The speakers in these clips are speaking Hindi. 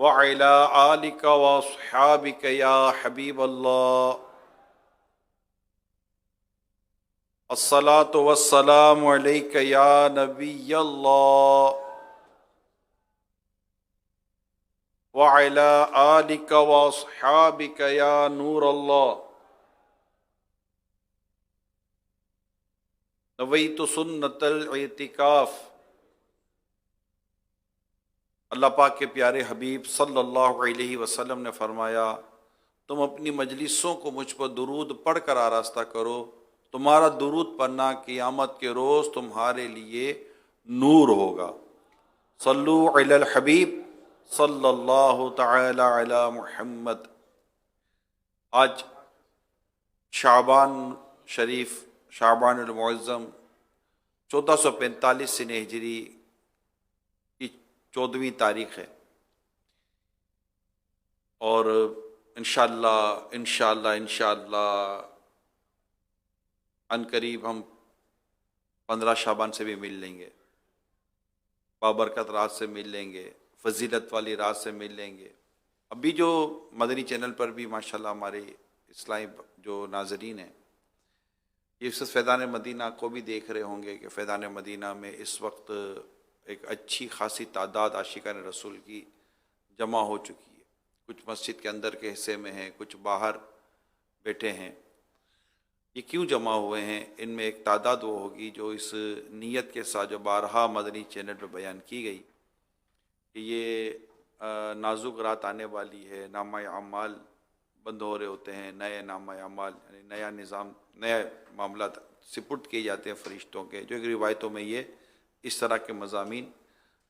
व अला आलिका व अस्हाबिका या हबीब अल्लाह। अस्सलातु वस्सलामु अलैका या नबी अल्लाह व अला आलिका व अस्हाबिका या नूर अल्लाह। नवैतु सुन्नतल इतिकाफ। अल्लाह पाक के प्यारे हबीब सल्लल्लाहु अलैहि वसल्लम ने फरमाया, तुम अपनी मजलिसों को मुझ पर दुरूद पढ़ कर आरास्ता करो, तुम्हारा दुरूद पढ़ना क़ियामत के रोज़ तुम्हारे लिए नूर होगा। सल्लु अलल हबीब सल्लल्लाहु तआला अला मुहम्मद। आज शाबान शरीफ, शाबान अल मुअज़्ज़म 1445 सिने हिजरी की 14वीं तारीख है और इंशाअल्लाह इंशाअल्लाह इंशाअल्लाह अनकरीब हम 15 शाबान से भी मिल लेंगे, बाबरकत रात से मिल लेंगे, फजीलत वाली रात से मिल लेंगे। अभी जो मदनी चैनल पर भी माशाल्लाह हमारे इस्लामी जो नाजरीन हैं ये इस फैज़ान मदीना को भी देख रहे होंगे कि फैज़ान मदीना में इस वक्त एक अच्छी खासी तादाद आशिकान रसूल की जमा हो चुकी है। कुछ मस्जिद के अंदर के हिस्से में हैं, कुछ बाहर बैठे हैं। ये क्यों जमा हुए हैं? इनमें एक तादाद वो होगी जो इस नीयत के साथ जो बारहा मदनी चैनल पर बयान की गई कि ये नाजुक रात आने वाली है, नामा अमाल बंद हो रहे होते हैं, नए नामा अमाल यानी नया निज़ाम, नए मामला सिपुर्द किए जाते हैं फरिश्तों के, जो एक रिवायतों में ये इस तरह के मज़ामीन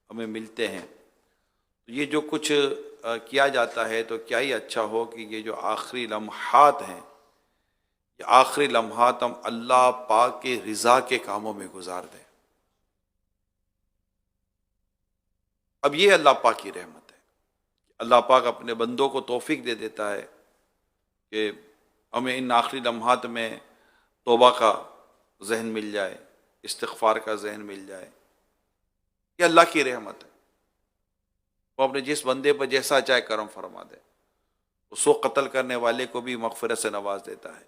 हमें मिलते हैं। तो ये जो कुछ किया जाता है तो क्या ही अच्छा हो कि ये जो आखिरी लम्हात हैं, ये आखिरी लम्हात हम अल्लाह पाक के रिज़ा के कामों में गुजार दें। अब ये अल्लाह पाक की रहमत है, अल्लाह पाक अपने बंदों को तौफीक दे देता है कि हमें इन आखिरी लम्हात में तौबा का जहन मिल जाए, इस्तिग़फ़ार का जहन मिल जाए। ये अल्लाह की रहमत है। वो अपने जिस बंदे पर जैसा चाहे करम फरमा दे। उसको कत्ल करने वाले को भी मग़फ़िरत से नवाज देता है,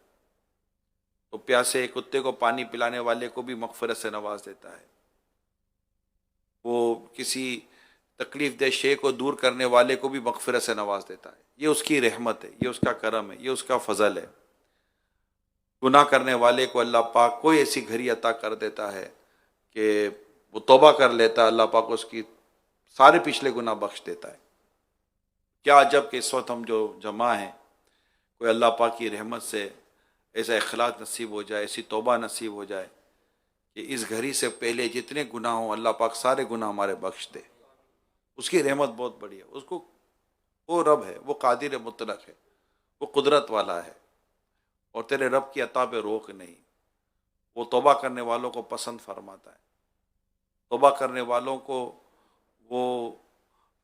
तो प्यासे कुत्ते को पानी पिलाने वाले को भी मग़फ़िरत से नवाज देता है। वो किसी तकलीफ़ दे शे को दूर करने वाले को भी मग़फ़िरत से नवाज देता है। ये उसकी रहमत है, ये उसका करम है, ये उसका फ़ज़ल है। गुनाह करने वाले को अल्लाह पाक कोई ऐसी घड़ी अता कर देता है कि वो तौबा कर लेता है, अल्लाह पाक उसकी सारे पिछले गुनाह बख्श देता है। क्या अजब कि इस वक्त हम जो जमा हैं, कोई अल्लाह पाक की रहमत से ऐसा इखलास नसीब हो जाए, ऐसी तौबा नसीब हो जाए कि इस घड़ी से पहले जितने गुनाह हों अल्लाह पाक सारे गुनाह हमारे बख्श दे। उसकी रहमत बहुत बड़ी है। उसको, वो रब है, वो कादिर मुतलक है, वो कुदरत वाला है और तेरे रब की अता पे रोक नहीं। वो तौबा करने वालों को पसंद फरमाता है, तौबा करने वालों को वो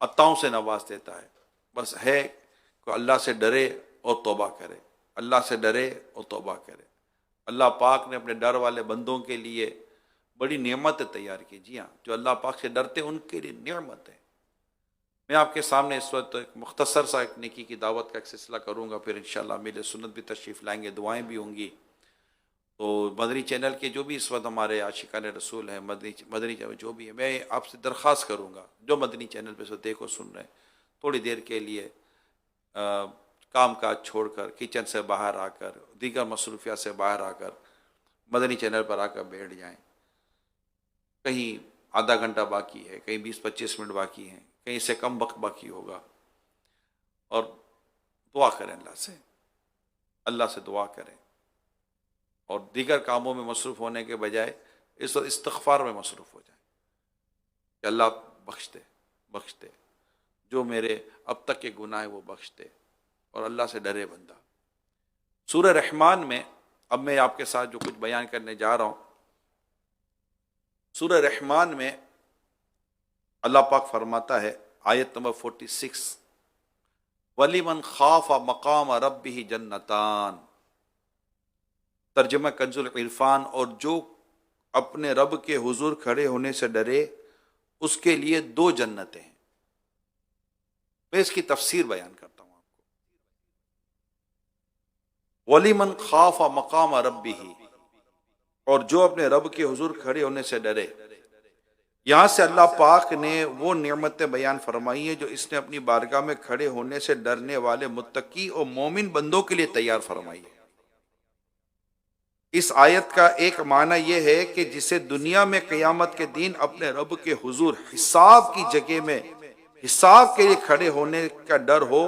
अताओं से नवाज देता है। बस है कि अल्लाह से डरे और तौबा करे, अल्लाह से डरे और तौबा करे। अल्लाह पाक ने अपने डर वाले बंदों के लिए बड़ी नेमत तैयार की। जी हाँ, जो अल्लाह पाक से डरते उनके लिए नेमत है। मैं आपके सामने इस वक्त एक मुख्तसर सा एक नेकी की दावत का एक सिलसिला करूँगा, फिर इंशाअल्लाह मेरे सुन्नत भी तशरीफ़ लाएंगे, दुआएं भी होंगी। तो मदनी चैनल के जो भी इस वक्त हमारे आशिकान रसूल हैं, मदनी चैनल जो भी है, मैं आपसे दरख्वास्त करूँगा जो मदनी चैनल पे से देखो सुन रहे हैं, थोड़ी देर के लिए काम काज छोड़कर, किचन से बाहर आकर, दीगर मसरूफियात से बाहर आकर मदनी चैनल पर आकर बैठ जाएँ। कहीं आधा घंटा बाकी है, कहीं 20-25 मिनट बाकी हैं, कहीं इससे कम वक्त बाकी होगा, और दुआ करें अल्लाह से दुआ करें और दीगर कामों में मसरूफ़ होने के बजाय इस वक्त इस्तिग़फ़ार में मसरूफ़ हो जाए कि अल्लाह बख्श दे जो मेरे अब तक के गुनाह है वो बख्श दे, और अल्लाह से डरे बंदा। सूरह रहमान में अब मैं आपके साथ जो कुछ बयान करने जा रहा हूँ, सूरह रहमान में अल्लाह पाक फरमाता है आयत नंबर 46, वलिमन खाफ़ा मकाम रब्बिही जन्नतान। तर्जुमा कंजुल इरफान, और जो अपने रब के हुजूर खड़े होने से डरे उसके लिए 2 जन्नतें हैं। मैं इसकी तफसीर बयान करता हूं आपको। वलीमन खाफा मकाम रब्बिही, और जो अपने रब के हुजूर खड़े होने से डरे। यहां से अल्लाह पाक ने वो नेमतें बयान फरमाई है जो इसने अपनी बारगाह में खड़े होने से डरने वाले मुत्तकी और मोमिन बंदों के लिए तैयार फरमाई है। इस आयत का एक माना यह है कि जिसे दुनिया में क़यामत के दिन अपने रब के हुजूर हिसाब की जगह में हिसाब के लिए खड़े होने का डर हो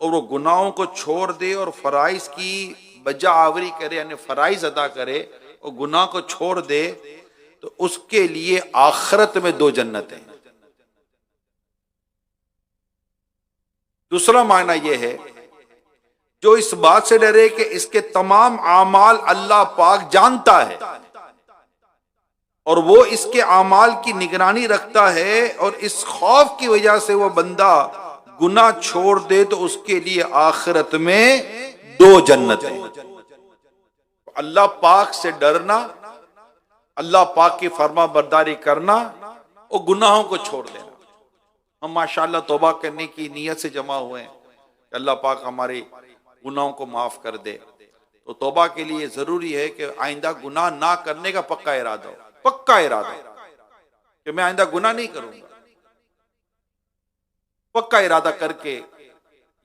और वो गुनाहों को छोड़ दे और फराइज की बजा आवरी करे, यानी फराइज अदा करे और गुनाह को छोड़ दे, तो उसके लिए आखिरत में 2 जन्नतें। दूसरा मायना यह है जो इस बात से डरे कि इसके तमाम आमाल अल्लाह पाक जानता है और वो इसके आमाल की निगरानी रखता है, और इस खौफ की वजह से वो बंदा गुनाह छोड़ दे तो उसके लिए आखिरत में 2 जन्नतें। अल्लाह पाक से डरना, अल्लाह पाक की फरमा बरदारी करना और गुनाहों को छोड़ देना। हम माशाअल्लाह तौबा करने की नीयत से जमा हुए हैं कि अल्लाह पाक हमारे गुनाहों को माफ कर दे। तो तौबा के लिए जरूरी है कि आइंदा गुनाह ना करने का पक्का इरादा हो, पक्का इरादा कि मैं आइंदा गुनाह नहीं करूंगा। पक्का इरादा करके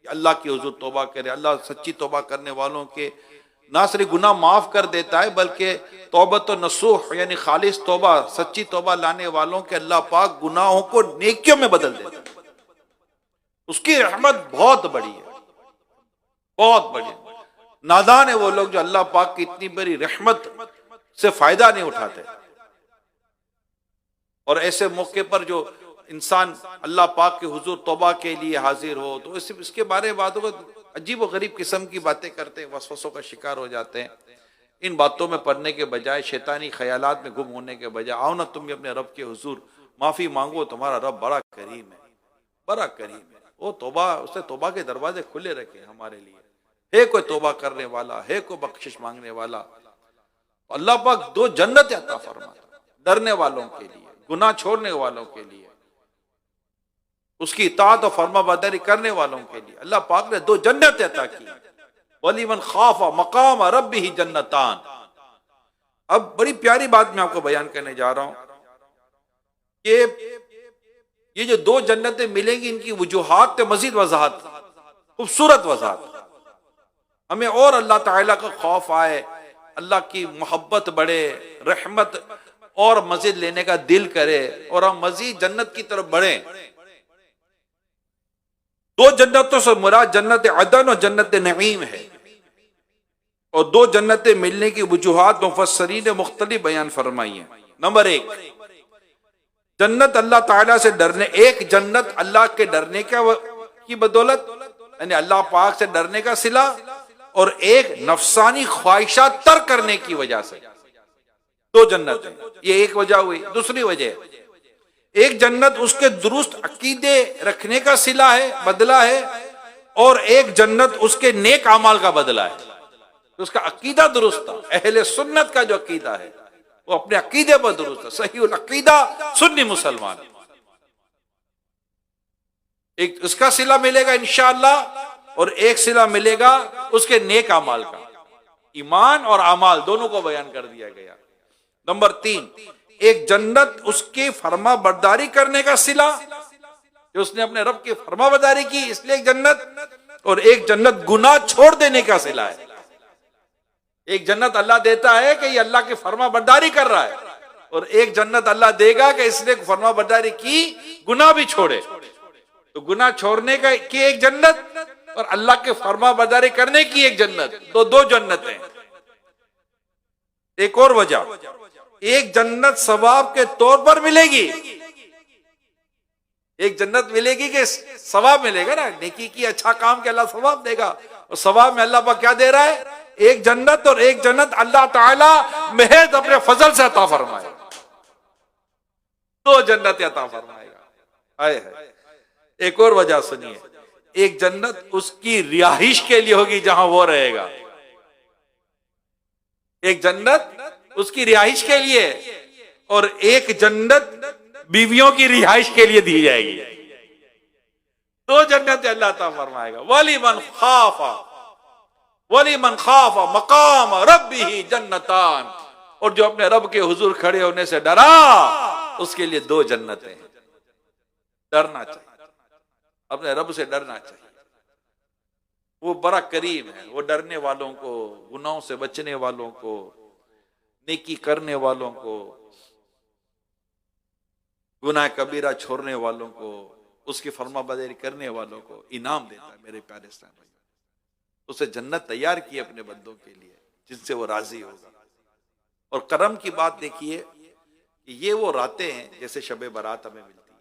अल्लाह की हुजूर तौबा करे। अल्लाह सच्ची तौबा करने वालों के ना सिर्फ गुनाह माफ कर देता है बल्कि तौबत व नसूह यानी खालिस तौबा, सच्ची तौबा लाने वालों के अल्लाह पाक गुनाहों को नेकियों में बदल देता है। उसकी रहमत बहुत बड़ी है, बहुत बड़ी। नादान है वो लोग जो अल्लाह पाक की इतनी बड़ी रहमत से फायदा नहीं उठाते। और ऐसे मौके पर जो इंसान अल्लाह पाक के हुजूर तौबा के लिए हाजिर हो तो इसके बारे में बातों को अजीब व गरीब किस्म की बातें करते हैं, वसवसों का शिकार हो जाते हैं। इन बातों में पढ़ने के बजाय, शैतानी ख्यालात में गुम होने के बजाय, आओ ना तुम भी अपने रब के हुजूर माफी मांगो। तुम्हारा रब बड़ा करीम है, बड़ा करीम है। वो तौबा, उसने तौबा के दरवाजे खुले रखे हमारे लिए। है कोई तौबा करने वाला, है कोई बख्शिश मांगने वाला, अल्लाह पाक 2 जन्नत अता फरमाता डरने वालों के लिए, गुनाह छोड़ने वालों के लिए, उसकी इताअत और फरमा बरदारी करने वालों के लिए अल्लाह पाक ने 2 जन्नत अता की। वलीमन खाफा मकाम रब्बिही जन्नतान। अब बड़ी प्यारी बात मैं आपको बयान करने जा रहा हूं कि ये जो 2 जन्नतें मिलेंगी इनकी वजूहात पे मजीद वजाहत, खूबसूरत वजाहत। हमें और अल्लाह ताला का खौफ आए, अल्लाह की मोहब्बत बढ़े, रहमत और मजीद लेने का दिल करे और हम मजीद जन्नत की तरफ बढ़े। 2 जन्नतों से मुराद जन्नत अदन और जन्नत नईम है। और 2 जन्नतें मिलने की वजूहात मुफस्सरीन ने मुख्तलिफ बयान फरमाई है। नंबर 1, जन्नत अल्लाह ताला से डरने, एक जन्नत अल्लाह के डरने की बदौलत यानी अल्लाह पाक से डरने का सिला, और एक नफसानी ख्वाहिशात तर्क करने की वजह से 2 जन्नत है। ये एक वजह हुई। दूसरी वजह, एक जन्नत उसके दुरुस्त अकीदे रखने का सिला है, बदला है, और एक जन्नत उसके नेक अमाल का बदला है। तो उसका अकीदा दुरुस्त था। अहले सुन्नत का जो अकीदा है वो अपने अकीदे पर दुरुस्त है, सही अकीदा सुन्नी मुसलमान। एक उसका सिला मिलेगा इंशाअल्लाह, और एक सिला मिलेगा उसके नेक अमाल का। ईमान और अमाल दोनों को बयान कर दिया गया। नंबर 3, एक जन्नत उसकी फरमा बरदारी करने का सिला, जो उसने अपने रब की फरमा बरदारी की इसलिए एक जन्नत, और एक जन्नत गुनाह छोड़ देने का सिला है। एक जन्नत अल्लाह देता है कि ये अल्लाह की फरमा बरदारी कर रहा है, और एक जन्नत अल्लाह देगा कि इसने फरमा बरदारी की, गुनाह भी छोड़े। तो गुनाह छोड़ने का की एक जन्नत और अल्लाह के फरमा बरदारी करने की एक जन्नत, 2 जन्नतें। एक और वजह, एक जन्नत सवाब के तौर पर मिलेगी। एक जन्नत मिलेगी कि सवाब मिलेगा ना, नेकी की अच्छा काम के अल्लाह सवाब देगा, और सवाब में अल्लाह पाक क्या दे रहा है? एक जन्नत, और एक जन्नत अल्लाह ताला महज अपने फजल से अता फरमाएगा। 2 जन्नत अता फरमाएगा। आए है। एक और वजह सुनिए, एक जन्नत उसकी रिहाइश के लिए होगी जहां वो रहेगा। एक जन्नत उसकी रिहाइश के लिए, और एक जन्नत बीवियों की रिहाइश के लिए दी जाएगी। दो जन्नतें अल्लाह अता फरमाएगा। वली मन खाफा मकाम रब्बिही जन्नतान, और जो अपने रब के हुजूर खड़े होने से डरा उसके लिए दो जन्नतें हैं। डरना चाहिए, अपने रब से डरना चाहिए। वो बड़ा करीम है, वो डरने वालों को, गुनाहों से बचने वालों को, नेकी करने वालों को, गुनाह कबीरा छोड़ने वालों को, उसकी फरमाबरदारी करने वालों को इनाम देता है। मेरे प्यारे इस्लाम भाई, उसे जन्नत तैयार की अपने बंदों के लिए जिनसे वो राजी होगा। और करम की बात देखिए कि ये वो रातें हैं जैसे शब बारात हमें मिलती है,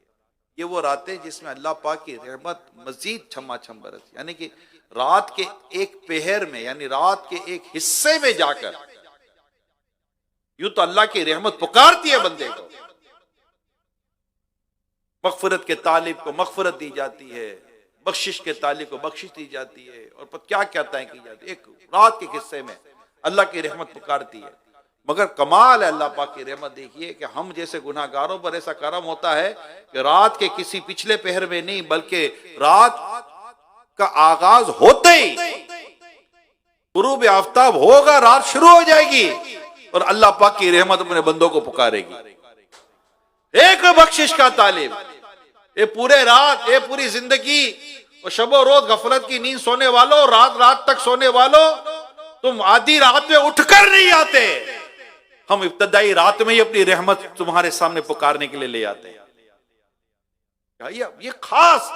ये वो रातें जिसमें अल्लाह पाक की रहमत मजीद छम्मा छम बरस, यानी कि रात के एक पहर में, यानी रात के एक हिस्से में जाकर यूं तो अल्लाह की रहमत पुकारती है बंदे को, मगफिरत के तालिब को मगफिरत दी जाती है, बख्शिश के तालिब को बख्शिश दी जाती है, और पर क्या क्या तय की जाती है। एक रात के हिस्से में अल्लाह की रहमत पुकारती है। मगर कमाल है अल्लाह पाक की रहमत देखिए कि हम जैसे गुनाहगारों पर ऐसा करम होता है कि रात के किसी पिछले पहर में नहीं, बल्कि रात का आगाज होते ही गुरूब आफ्ताब होगा, रात शुरू हो जाएगी और अल्लाह पाक की रहमत अपने बंदों को पुकारेगी। एक बख्शिश का तालिब, ये पूरे रात, ये पूरी जिंदगी और शबो रोज गफलत की नींद सोने वालों, रात रात तक सोने वालों, तुम आधी रात में उठकर नहीं आते, हम इब्तदाई रात में ही अपनी रहमत तुम्हारे सामने पुकारने के लिए ले आते हैं। ये खास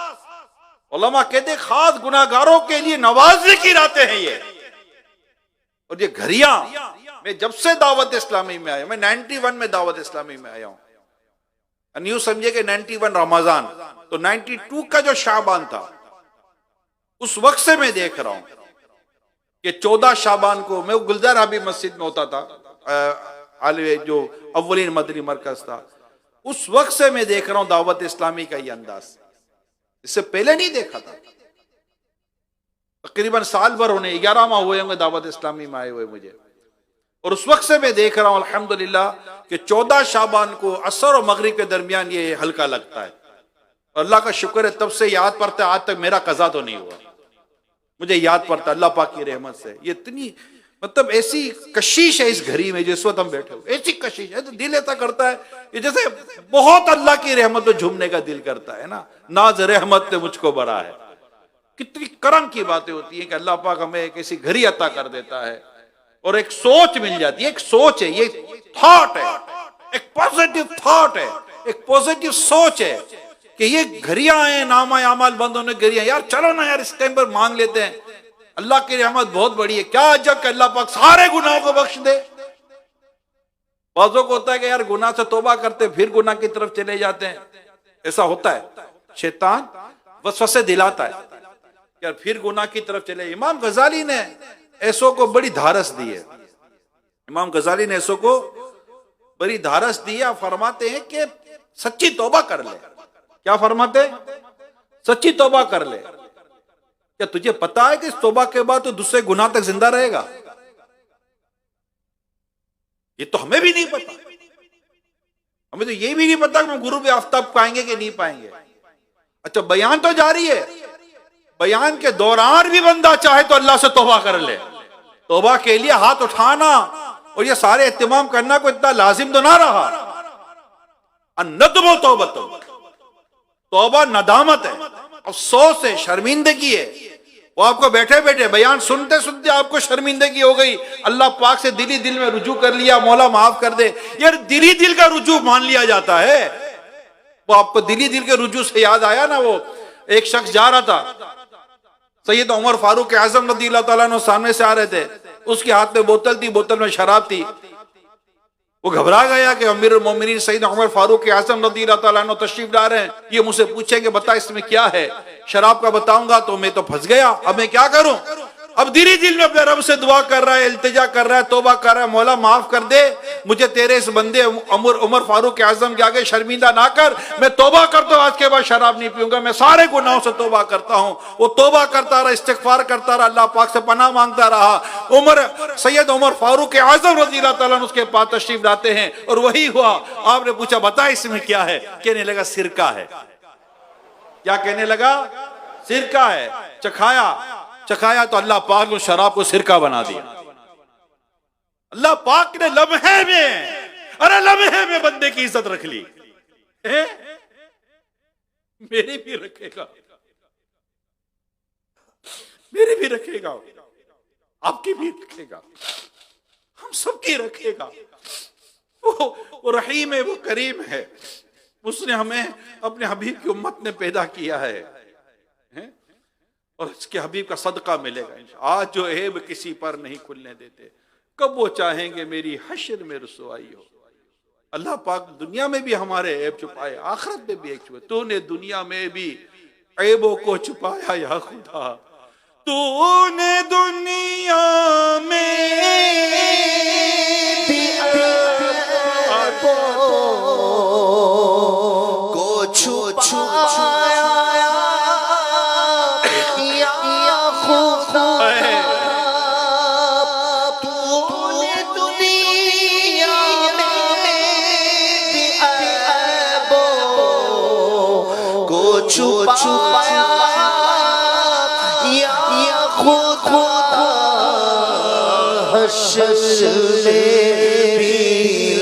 उलमा कहते खास गुनाहगारों के लिए नवाजने की रातें हैं ये। और ये घड़ियां, मैं जब से दावत इस्लामी में आया, मैं 91 में दावत इस्लामी में आया हूं, न्यू समझे कि 91 रमजान, तो 92 का जो शाबान था उस वक्त से मैं देख रहा हूं कि 14 शाबान को मैं गुलजार हबीब मस्जिद में होता था, जो अव्वलीन मदनी मरकज था, उस वक्त से मैं देख रहा हूं दावत इस्लामी का ये अंदाज, इससे पहले नहीं देखा था। तकरीबन साल भर होने, 11 माह हुए होंगे दावत इस्लामी में आए हुए मुझे, और उस वक्त से मैं देख रहा हूं अल्हम्दुलिल्लाह कि 14 शाबान को असर और मगरिब के दरमियान ये हल्का लगता है। और अल्लाह का शुक्र है तब से याद पड़ता है, आज तक मेरा कज़ा तो नहीं हुआ, मुझे याद पड़ता अल्लाह पाक की रहमत से। ये इतनी मतलब ऐसी कशिश है इस घड़ी में जिस वक्त हम बैठे हो, ऐसी कशिश है तो दिल ऐसा करता है कि जैसे बहुत अल्लाह की रहमत में झूमने का दिल करता है ना, नाज रहमत ने मुझको बड़ा है। कितनी करम की बातें होती है कि अल्लाह पाक हमें एक ऐसी घड़ी अता कर देता है और एक सोच मिल जाती है। एक सोच है, ये थॉट है, एक पॉजिटिव थॉट है, एक पॉजिटिव सोच है कि ये घड़ियां हैं, नामा अमाल बंद होने घड़ियां, यार चलो ना यार इस टाइम पर मांग लेते हैं, अल्लाह की रहमत बहुत बड़ी है। क्या अजब कि अल्लाह पाक सारे गुनाहों को बख्श दे। बाज़ों को होता है कि यार गुनाह से तौबा करते फिर गुनाह की तरफ चले जाते हैं, ऐसा होता है, शैतान वसवसे दिलाता है यार फिर गुनाह की तरफ चले। इमाम गजाली ने ऐसों को बड़ी धारस दी है, इमाम गजाली ने ऐसों को बड़ी धारस दी है। फरमाते हैं कि सच्ची तौबा कर ले। क्या फरमाते? सच्ची तौबा कर ले। क्या तुझे पता है कि इस तौबा के बाद तो दूसरे गुनाह तक जिंदा रहेगा? ये तो हमें भी नहीं पता, हमें तो ये भी नहीं पता कि हम गुरूब आफ्ताब पाएंगे कि नहीं पाएंगे। अच्छा, बयान तो जारी है, बयान के दौरान भी बंदा चाहे तो अल्लाह से तौबा कर ले। तौबा के लिए हाथ उठाना और ये सारे एहतिमाम करना को इतना लाजिम तो ना रहा। नदमो तौबत, तौबा नदामत है, अफसोस है, शर्मिंदगी है। वो आपको बैठे बैठे बयान सुनते सुनते आपको शर्मिंदगी हो गई, अल्लाह पाक से दिली दिल में रुजू कर लिया, मौला माफ कर दे। यार दिली दिल का रुजू मान लिया जाता है। वो आपको दिली दिल के रुजू से याद आया ना, वो एक शख्स जा रहा था, सैयद उमर फारूक आजम रज़ियल्लाहु ताला अन्हु सामने से आ रहे थे, उसके हाथ में बोतल थी, बोतल में शराब थी। वो घबरा गया कि अमीरुल मोमिनीन सैयद उमर फारूक आजम रज़ियल्लाहु ताला अन्हु तशरीफ ला रहे हैं, ये मुझसे पूछेंगे बता इसमें क्या है, शराब का बताऊंगा तो मैं तो फंस गया, अब मैं क्या करूं। अब दिली दिल में अपने रब से दुआ कर रहा है, इल्तिजा कर रहा है, तौबा कर रहा है, मौला माफ कर दे, मुझे तेरे इस बंदे उमर फारूक आजम के आगे शर्मिंदा ना कर, मैं तौबा करता हूं, आज के बाद शराब नहीं पीऊंगा, मैं सारे गुनाहों से तौबा करता हूं। वो तौबा करता रहा, इस्तिग़फ़ार करता रहा, अल्लाह पाक से पनाह मांगता रहा। सैयद उमर फारूक आजम रज़ियल्लाहु ताला अन्हु उसके पास तशरीफ लाते हैं और वही हुआ। आपने पूछा बता इसमें क्या है, कहने लगा सिरका है। क्या कहने लगा? सिरका है, चखाया चखाया तो अल्लाह पाक ने शराब को सिरका बना दिया। अल्लाह पाक ने लम्हे में, अरे लम्हे में बंदे की इज्जत रख ली। मेरी भी रखेगा, मेरी भी रखेगा, आपकी भी रखेगा, हम सबकी रखेगा। वो रहीम है, वो करीम है। उसने हमें अपने हबीब की उम्मत ने पैदा किया है, और इसके हबीब का सदका मिलेगा इंशाअल्लाह। आज जो ऐब किसी पर नहीं खुलने देते, कब वो चाहेंगे मेरी हश्र में रुसवाई हो। अल्लाह पाक दुनिया में भी हमारे ऐब छुपाए, आखिरत में भी ऐब छुपाए। तूने दुनिया में भी ऐबों को छुपाया या खुदा, तूने दुनिया में भी को छुपाया या खुदा, तूने दुनिया में भी ऐबों को छुपाया या खुदा, हश्र में भी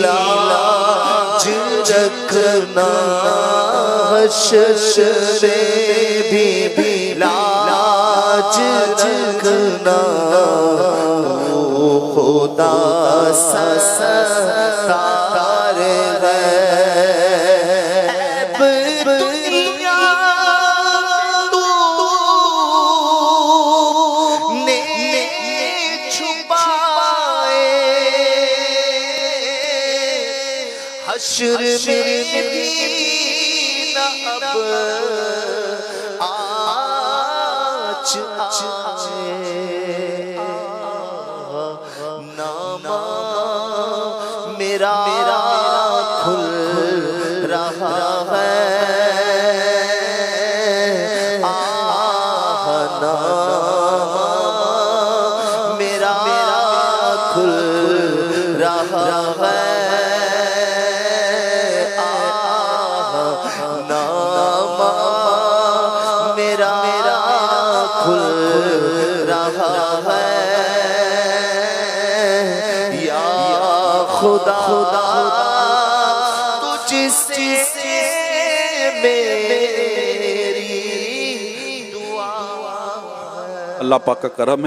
लाज रखना, हश्र में भी लाज रखना, खुदा सत्तार है। दुनिया ने छुपाए, हश्र में भी न अब आज नामा मेरा खुल रहा है, नामा मेरा खुल रहा है, नामा मेरा खुल रहा है, या खुदा तुझसे मेरी दुआ। अल्लाह पाक का करम है।